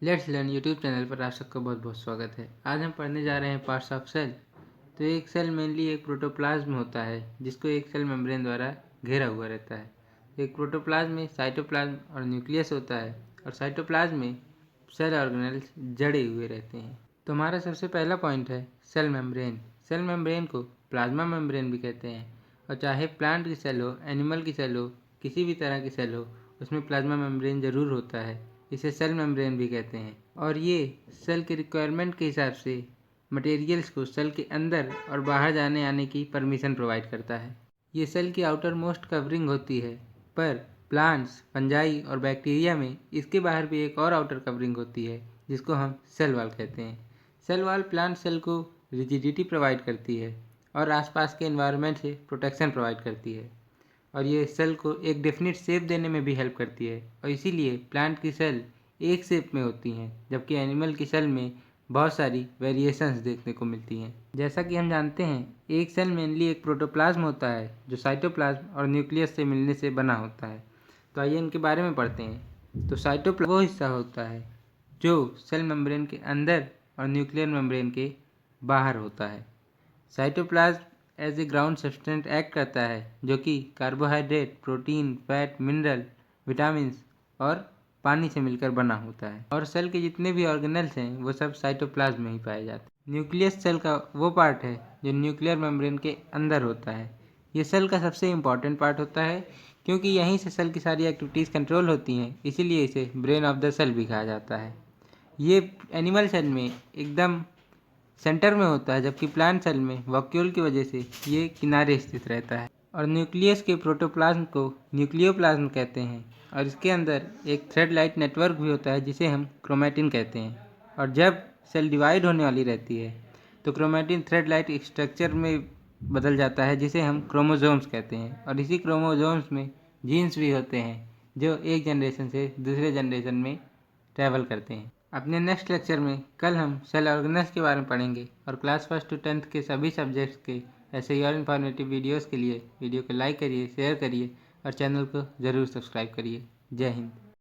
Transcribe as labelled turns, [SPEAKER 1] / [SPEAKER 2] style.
[SPEAKER 1] Let's learn YouTube channel पर आप सबका बहुत बहुत स्वागत है। आज हम पढ़ने जा रहे हैं पार्ट्स ऑफ सेल। तो एक सेल मेनली एक प्रोटोप्लाज्म होता है जिसको एक सेल मेम्ब्रेन द्वारा घेरा हुआ रहता है। एक प्रोटोप्लाज्म में साइटोप्लाज्म और न्यूक्लियस होता है और साइटोप्लाज्म में सेल ऑर्गेनेल्स जड़े हुए रहते हैं। तो हमारा सबसे पहला पॉइंट है सेल मेम्ब्रेन। सेल मेम्ब्रेन को प्लाज्मा मेम्ब्रेन भी कहते हैं और चाहे प्लांट की सेल हो, एनिमल की सेल हो, किसी भी तरह की सेल हो, उसमें प्लाज्मा मेम्ब्रेन ज़रूर होता है। इसे सेल मेम्ब्रेन भी कहते हैं और ये सेल के रिक्वायरमेंट के हिसाब से मटेरियल्स को सेल के अंदर और बाहर जाने आने की परमिशन प्रोवाइड करता है। ये सेल की आउटर मोस्ट कवरिंग होती है, पर प्लांट्स, फंजाई और बैक्टीरिया में इसके बाहर भी एक और आउटर कवरिंग होती है जिसको हम सेल वॉल कहते हैं। सेल वॉल प्लांट सेल को रिजिडिटी प्रोवाइड करती है और आसपास के एनवायरनमेंट से प्रोटेक्शन प्रोवाइड करती है और ये सेल को एक डेफिनेट शेप देने में भी हेल्प करती है और इसीलिए प्लांट की सेल एक शेप में होती हैं जबकि एनिमल की सेल में बहुत सारी वेरिएशंस देखने को मिलती हैं। जैसा कि हम जानते हैं एक सेल मेनली एक प्रोटोप्लाज्म होता है जो साइटोप्लाज्म और न्यूक्लियस से मिलने से बना होता है। तो आइए इनके बारे में पढ़ते हैं। तो साइटोप्लाज्म वो हिस्सा होता है जो सेल मेम्ब्रेन के अंदर और न्यूक्लियर मेम्ब्रेन के बाहर होता है। Cytoplasm as a ground substance act करता है जो कि carbohydrate, protein, fat, mineral, vitamin और पानी से मिलकर बना होता है और सेल के जितने भी ऑर्गेनल्स हैं वो सब साइटोप्लाज्म में ही पाए जाते हैं। न्यूक्लियस सेल का वो पार्ट है जो न्यूक्लियर मेम्ब्रेन के अंदर होता है। ये सेल का सबसे इम्पॉर्टेंट पार्ट होता है क्योंकि यहीं से सेल की सारी एक्टिविटीज़ कंट्रोल होती हैं, इसीलिए इसे ब्रेन ऑफ द सेल भी कहा जाता है। ये एनिमल सेल में एकदम सेंटर में होता है जबकि प्लांट सेल में वैक्यूल की वजह से ये किनारे स्थित रहता है। और न्यूक्लियस के प्रोटोप्लाज्म को न्यूक्लियोप्लाज्म कहते हैं और इसके अंदर एक थ्रेड लाइट नेटवर्क भी होता है जिसे हम क्रोमैटिन कहते हैं। और जब सेल डिवाइड होने वाली रहती है तो क्रोमैटिन थ्रेड लाइट स्ट्रक्चर में बदल जाता है जिसे हम क्रोमोसोम्स कहते हैं और इसी क्रोमोसोम्स में जीन्स भी होते हैं जो एक जनरेशन से दूसरे जनरेशन में ट्रैवल करते हैं। अपने नेक्स्ट लेक्चर में कल हम सेल ऑर्गेनेल्स के बारे में पढ़ेंगे और क्लास 1 to 10th के सभी सब्जेक्ट्स के ऐसे ही और इन्फॉर्मेटिव वीडियोस के लिए वीडियो को लाइक करिए, शेयर करिए और चैनल को ज़रूर सब्सक्राइब करिए। जय हिंद।